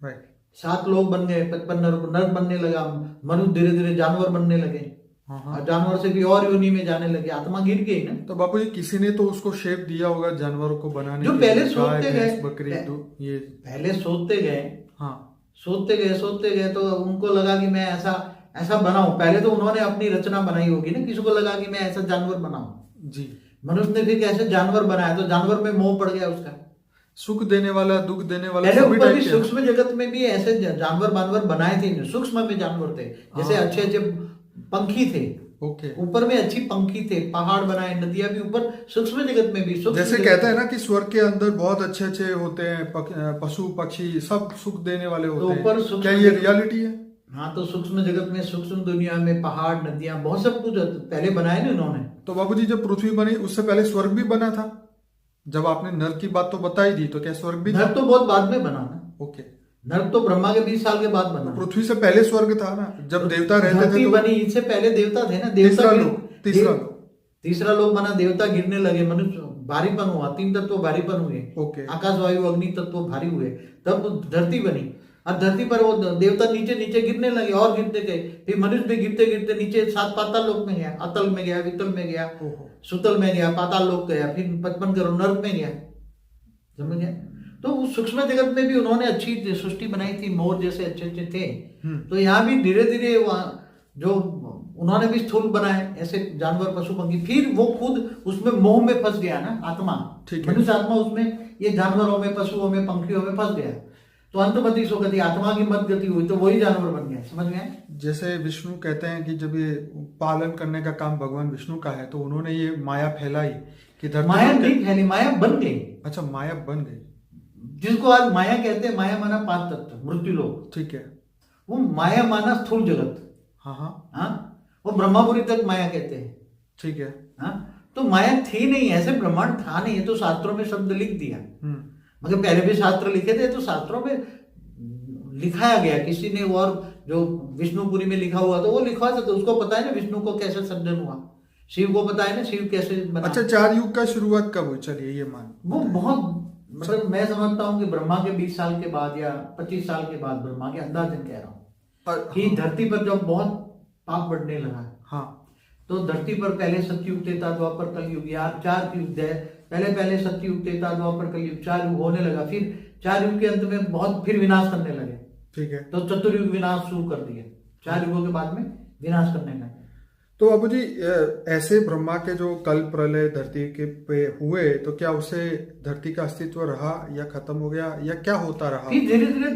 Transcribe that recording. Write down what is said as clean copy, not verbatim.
Right. 7 लोग बन गए, 55 नर बनने लगा, मनुष्य धीरे धीरे जानवर बनने लगे, हाँ। और जानवर से भी और योनि में जाने लगे, आत्मा गिर गई ना। तो बापू जी किसी ने तो उसको शेप दिया होगा जानवरों को बनाने जो के पहले लिए, गाय सोचते भैंस गए, बकरी ये। पहले सोचते गए, हाँ सोचते गए तो उनको लगा कि मैं ऐसा ऐसा बनाऊं। पहले तो उन्होंने अपनी रचना बनाई होगी ना, किसी को लगा कि मैं ऐसा जानवर बनाऊं। जी। मनुष्य ने फिर कैसे जानवर बनाया, तो जानवर में मोह पड़ गया उसका। सुख देने वाला दुख देने वाला पहले सभी ऊपर टाइप भी के। सूक्ष्म जगत में भी ऐसे जानवर वानवर बनाए थे, सूक्ष्म में जानवर थे, जैसे हाँ। अच्छे अच्छे पंखी थे, ओके। ऊपर में अच्छी पंखी थे, पहाड़ बनाए, नदियां भी ऊपर, सूक्ष्म जगत में भी। जैसे कहते हैं ना कि स्वर्ग के अंदर बहुत अच्छे अच्छे होते हैं पशु पक्षी सब सुख देने वाले तो होते ऊपर हैं, सूक्ष्म क्या ये जगत- रियलिटी है? हाँ, तो सूक्ष्म जगत में, सूक्ष्म दुनिया में पहाड़ नदियां बहुत सब कुछ पहले बनाए ना उन्होंने। तो बाबूजी जब पृथ्वी बनी उससे पहले स्वर्ग भी बना था? जब आपने नर्क की बात तो बताई दी, तो क्या स्वर्ग भी था? नर्क तो बहुत बाद में बना ना। ओके। नर्क तो ब्रह्मा के 20 साल के बाद बना। तो पृथ्वी से पहले स्वर्ग था ना, जब देवता रहते थे धरती तो? बनी, इससे पहले देवता थे ना। देवता तीसरा लोग तीसरा लोग बना, देवता गिरने लगे, मनुष्य भारीपन हुआ, 3 तत्व भारीपन हुए, ओके। आकाश वायु अग्नि तत्व भारी हुए, तब धरती बनी। और धरती पर वो देवता नीचे नीचे गिरने लगे, और गिरते गए, फिर मनुष्य भी गिरते गिरते नीचे 7 पाताल लोक में गया, अतल में गया, वितल में गया, सुतल में गया, पाताल लोक गया, फिर 55 करोड़ नर्क में गया। समझ गया? तो उस सूक्ष्म जगत में भी उन्होंने अच्छी सृष्टि बनाई थी, मोर जैसे अच्छे अच्छे थे। तो यहाँ भी धीरे धीरे जो उन्होंने भी स्थूल बनाए ऐसे जानवर पशु पंखी, फिर वो खुद उसमें मोह में फंस गया ना आत्मा, मनुष्य आत्मा उसमें, ये जानवरों में, पशुओं में, पंखियों में फंस गया। तो अंतमति सो गति, आत्मा की मत गति हुई, तो वही जानवर बन गया। समझ गए? जैसे विष्णु कहते हैं कि जब ये पालन करने का काम भगवान विष्णु का है, तो उन्होंने ये माया फैलाई कि धरती। माया नहीं फैली, माया बन गई। अच्छा, माया बन गई, जिसको आज माया कहते हैं। माया माना 5 तत्व, मृत्यु लोक, ठीक है। वो माया माना स्थूल जगत। हाँ, वो ब्रह्मापुरी तक माया कहते हैं। ठीक है। तो माया थी नहीं, ऐसे ब्रह्मांड था नहीं, ये तो शास्त्रों में शब्द लिख दिया। मगर पहले भी शास्त्र लिखे थे, तो शास्त्रों में लिखाया गया किसी ने, और जो विष्णुपुरी में लिखा हुआ तो वो लिखवा था, तो उसको पता है ना विष्णु को कैसे सर्जन हुआ, शिव को पता है ना शिव कैसे बना। अच्छा, 4 युग का शुरुआत कब हुई? चलिए ये मान, वो बहुत, मतलब मैं समझता हूँ कि ब्रह्मा के 20 साल के बाद या 25 साल के बाद, ब्रह्मा के अंदाजन कह रहा हूँ, कि धरती पर जब बहुत पाप बढ़ने लगा। हाँ। तो धरती पर पहले सतयुग, त्रेता, द्वापर, कलयुग, यार 4 युग है। पहले सतयुग, त्रेता, द्वापर, कलयुग, 4 युग होने लगा। फिर 4 युग के अंत में बहुत फिर विनाश करने लगे, ठीक है। तो चतुर्युग विनाश शुरू कर दिए, 4 युगों के बाद में विनाश करने लगे। तो बाबू जी ऐसे ब्रह्मा के जो कल प्रलय धरती के पे हुए, तो क्या उससे धरती का अस्तित्व रहा या खत्म हो गया, या क्या होता रहा? फिर धीरे धीरे